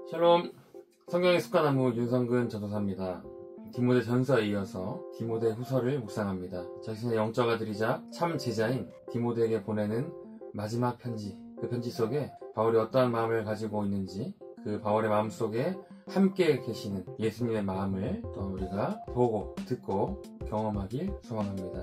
샬롬, 성경의 습관나무 윤성근 전도사입니다. 디모데 전서에 이어서 디모데 후서를 묵상합니다. 자신의 영적 아들이자 참 제자인 디모데에게 보내는 마지막 편지, 그 편지 속에 바울이 어떠한 마음을 가지고 있는지, 그 바울의 마음 속에 함께 계시는 예수님의 마음을 또 우리가 보고 듣고 경험하길 소망합니다.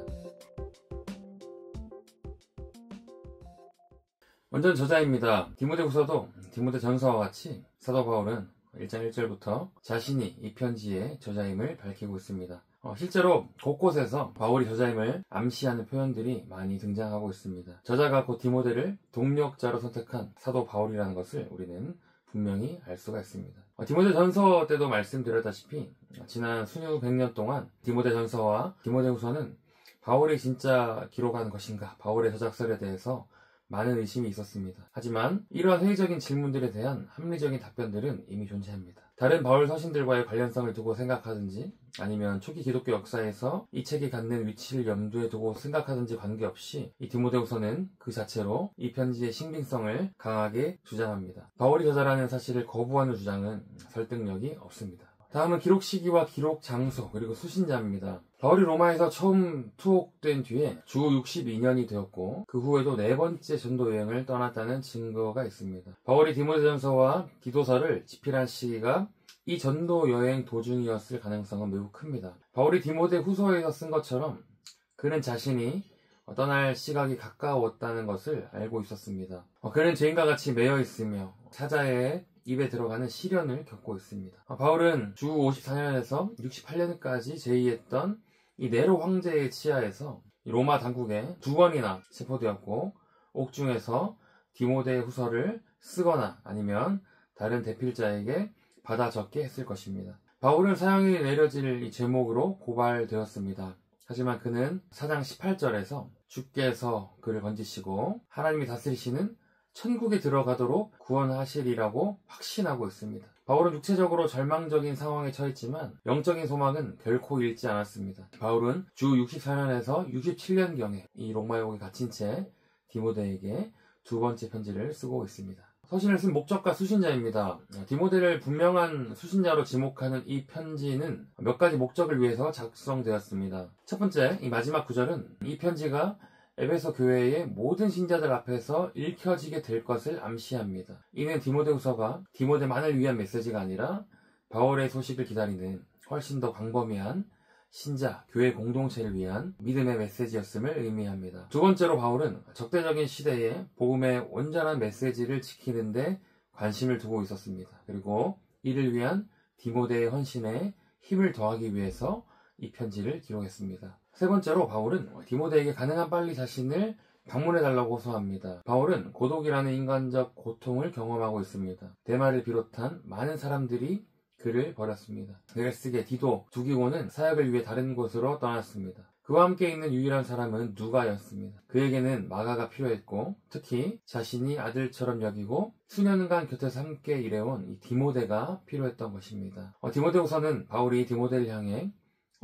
먼저 저자입니다. 디모데 후서도 디모데 전서와 같이 사도 바울은 1장 1절부터 자신이 이 편지의 저자임을 밝히고 있습니다. 실제로 곳곳에서 바울이 저자임을 암시하는 표현들이 많이 등장하고 있습니다. 저자가 곧 디모데를 동력자로 선택한 사도 바울이라는 것을 우리는 분명히 알 수가 있습니다. 디모데 전서 때도 말씀드렸다시피 지난 수년 100년 동안 디모데 전서와 디모데 후서는 바울이 진짜 기록한 것인가, 바울의 저작설에 대해서 많은 의심이 있었습니다. 하지만 이러한 회의적인 질문들에 대한 합리적인 답변들은 이미 존재합니다. 다른 바울 서신들과의 관련성을 두고 생각하든지 아니면 초기 기독교 역사에서 이 책이 갖는 위치를 염두에 두고 생각하든지 관계없이 이 디모데후서는 그 자체로 이 편지의 신빙성을 강하게 주장합니다. 바울이 저자라는 사실을 거부하는 주장은 설득력이 없습니다. 다음은 기록 시기와 기록 장소 그리고 수신자입니다. 바울이 로마에서 처음 투옥된 뒤에 주 62년이 되었고 그 후에도 4번째 전도 여행을 떠났다는 증거가 있습니다. 바울이 디모데전서와 디도서를 집필한 시기가 이 전도 여행 도중이었을 가능성은 매우 큽니다. 바울이 디모데 후서에서 쓴 것처럼 그는 자신이 떠날 시각이 가까웠다는 것을 알고 있었습니다. 그는 죄인과 같이 매여 있으며 사자의 입에 들어가는 시련을 겪고 있습니다. 바울은 주 54년에서 68년까지 재위했던 이 네로 황제의 치하에서 로마 당국에 2번이나 체포되었고 옥중에서 디모데 후서를 쓰거나 아니면 다른 대필자에게 받아 적게 했을 것입니다. 바울은 사형이 내려질 이 제목으로 고발되었습니다. 하지만 그는 4장 18절에서 주께서 그를 건지시고 하나님이 다스리시는 천국에 들어가도록 구원하시리라고 확신하고 있습니다. 바울은 육체적으로 절망적인 상황에 처했지만 영적인 소망은 결코 잃지 않았습니다. 바울은 주 64년에서 67년경에 이 로마에 오게 갇힌 채 디모데에게 2번째 편지를 쓰고 있습니다. 서신을 쓴 목적과 수신자입니다. 디모데를 분명한 수신자로 지목하는 이 편지는 몇 가지 목적을 위해서 작성되었습니다. 첫 번째, 이 마지막 구절은 이 편지가 에베소 교회의 모든 신자들 앞에서 읽혀지게 될 것을 암시합니다. 이는 디모데후서가 디모데만을 위한 메시지가 아니라 바울의 소식을 기다리는 훨씬 더 광범위한 신자, 교회 공동체를 위한 믿음의 메시지였음을 의미합니다. 두 번째로 바울은 적대적인 시대에 복음의 온전한 메시지를 지키는데 관심을 두고 있었습니다. 그리고 이를 위한 디모데의 헌신에 힘을 더하기 위해서 이 편지를 기록했습니다. 세 번째로 바울은 디모데에게 가능한 빨리 자신을 방문해달라고 호소합니다. 바울은 고독이라는 인간적 고통을 경험하고 있습니다. 데마를 비롯한 많은 사람들이 그를 버렸습니다. 넬스게, 디도, 두기고는 사역을 위해 다른 곳으로 떠났습니다. 그와 함께 있는 유일한 사람은 누가였습니다. 그에게는 마가가 필요했고 특히 자신이 아들처럼 여기고 수년간 곁에서 함께 일해온 이 디모데가 필요했던 것입니다. 디모데후서는 바울이 디모데를 향해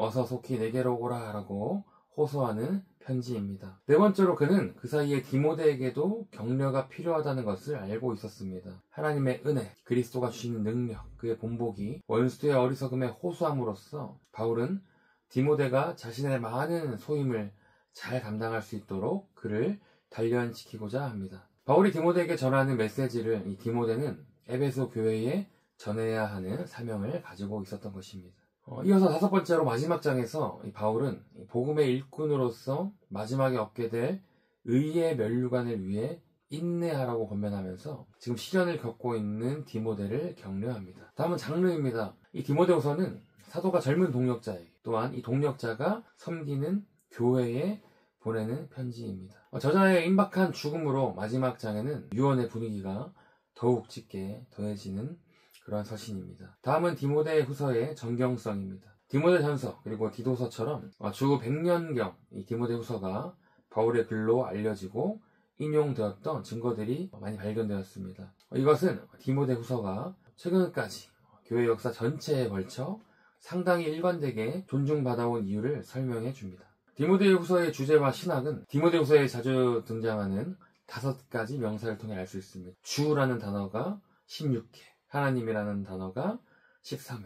어서 속히 내게로 오라 라고 호소하는 편지입니다. 네 번째로 그는 그 사이에 디모데에게도 격려가 필요하다는 것을 알고 있었습니다. 하나님의 은혜, 그리스도가 주시는 능력, 그의 본보기, 원수의 어리석음에 호소함으로써 바울은 디모데가 자신의 많은 소임을 잘 감당할 수 있도록 그를 단련시키고자 합니다. 바울이 디모데에게 전하는 메시지를 이 디모데는 에베소 교회에 전해야 하는 사명을 가지고 있었던 것입니다. 이어서 5번째로 마지막 장에서 바울은 복음의 일꾼으로서 마지막에 얻게 될 의의 면류관을 위해 인내하라고 권면하면서 지금 시련을 겪고 있는 디모데를 격려합니다. 다음은 장르입니다. 이 디모데후서는 사도가 젊은 동력자에게 또한 이 동력자가 섬기는 교회에 보내는 편지입니다. 저자의 임박한 죽음으로 마지막 장에는 유언의 분위기가 더욱 짙게 더해지는 그런 서신입니다. 다음은 디모데 후서의 정경성입니다. 디모데 전서 그리고 디도서처럼 주 100년경 이 디모데 후서가 바울의 글로 알려지고 인용되었던 증거들이 많이 발견되었습니다. 이것은 디모데 후서가 최근까지 교회 역사 전체에 걸쳐 상당히 일관되게 존중받아온 이유를 설명해 줍니다. 디모데 후서의 주제와 신학은 디모데 후서에 자주 등장하는 5가지 명사를 통해 알 수 있습니다. 주라는 단어가 16개, 하나님이라는 단어가 13회,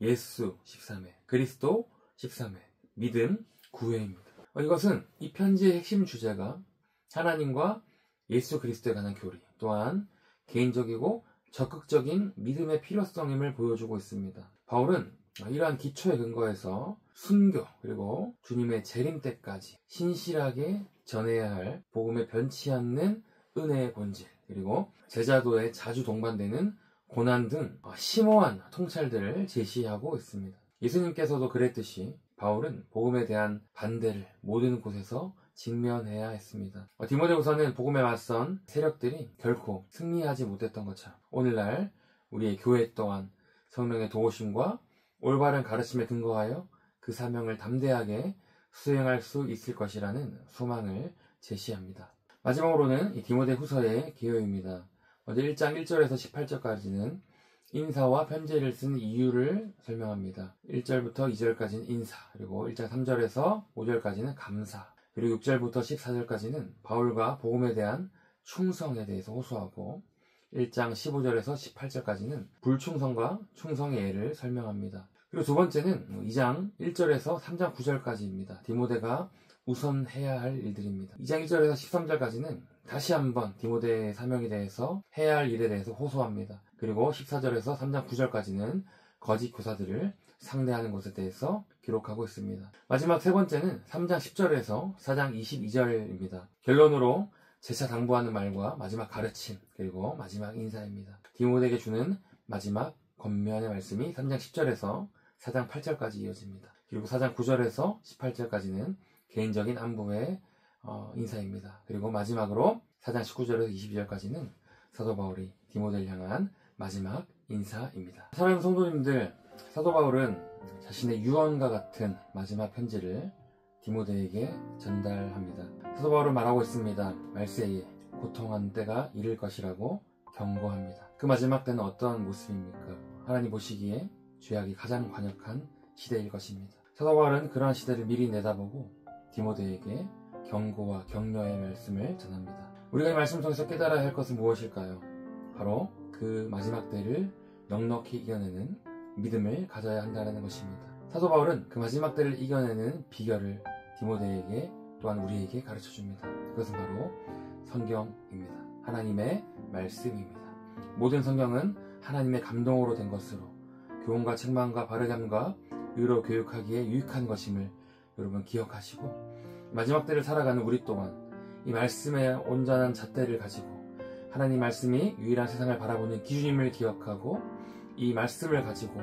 예수 13회, 그리스도 13회, 믿음 9회입니다. 이것은 이 편지의 핵심 주제가 하나님과 예수 그리스도에 관한 교리, 또한 개인적이고 적극적인 믿음의 필요성임을 보여주고 있습니다. 바울은 이러한 기초에 근거해서 순교 그리고 주님의 재림 때까지 신실하게 전해야 할 복음에 변치 않는 은혜의 본질, 그리고 제자도에 자주 동반되는 고난 등 심오한 통찰들을 제시하고 있습니다. 예수님께서도 그랬듯이 바울은 복음에 대한 반대를 모든 곳에서 직면해야 했습니다. 디모데후서는 복음에 맞선 세력들이 결코 승리하지 못했던 것처럼 오늘날 우리의 교회 또한 성령의 도우심과 올바른 가르침에 근거하여 그 사명을 담대하게 수행할 수 있을 것이라는 소망을 제시합니다. 마지막으로는 이 디모데후서의 개요입니다. 먼저 1장 1절에서 18절까지는 인사와 편지를 쓴 이유를 설명합니다. 1절부터 2절까지는 인사, 그리고 1장 3절에서 5절까지는 감사, 그리고 6절부터 14절까지는 바울과 복음에 대한 충성에 대해서 호소하고 1장 15절에서 18절까지는 불충성과 충성의 예를 설명합니다. 그리고 두 번째는 2장 1절에서 3장 9절까지입니다. 디모데가 우선 해야 할 일들입니다. 2장 1절에서 13절까지는 다시 한번 디모데의 사명에 대해서 해야 할 일에 대해서 호소합니다. 그리고 14절에서 3장 9절까지는 거짓 교사들을 상대하는 것에 대해서 기록하고 있습니다. 마지막 세 번째는 3장 10절에서 4장 22절입니다. 결론으로 재차 당부하는 말과 마지막 가르침, 그리고 마지막 인사입니다. 디모데에게 주는 마지막 권면의 말씀이 3장 10절에서 4장 8절까지 이어집니다. 그리고 4장 9절에서 18절까지는 개인적인 안부의 인사입니다. 그리고 마지막으로 4장 19절에서 22절까지는 사도 바울이 디모데를 향한 마지막 인사입니다. 사랑하는 성도님들, 사도 바울은 자신의 유언과 같은 마지막 편지를 디모데에게 전달합니다. 사도 바울은 말하고 있습니다. 말세에 고통한 때가 이를 것이라고 경고합니다. 그 마지막 때는 어떤 모습입니까? 하나님 보시기에 죄악이 가장 관역한 시대일 것입니다. 사도 바울은 그러한 시대를 미리 내다보고 디모데에게 경고와 격려의 말씀을 전합니다. 우리가 이 말씀을 통해서 깨달아야 할 것은 무엇일까요? 바로 그 마지막 때를 넉넉히 이겨내는 믿음을 가져야 한다는 것입니다. 사도 바울은 그 마지막 때를 이겨내는 비결을 디모데에게 또한 우리에게 가르쳐줍니다. 그것은 바로 성경입니다. 하나님의 말씀입니다. 모든 성경은 하나님의 감동으로 된 것으로 교훈과 책망과 바르게 의로 교육하기에 유익한 것임을 여러분 기억하시고, 마지막 때를 살아가는 우리 또한 이 말씀의 온전한 잣대를 가지고 하나님 말씀이 유일한 세상을 바라보는 기준임을 기억하고 이 말씀을 가지고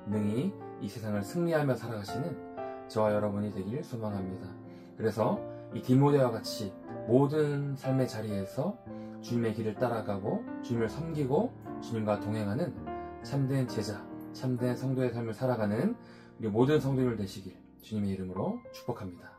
능히 이 세상을 승리하며 살아가시는 저와 여러분이 되길 소망합니다. 그래서 이 디모데와 같이 모든 삶의 자리에서 주님의 길을 따라가고 주님을 섬기고 주님과 동행하는 참된 제자, 참된 성도의 삶을 살아가는 우리 모든 성도들 되시길 주님의 이름으로 축복합니다.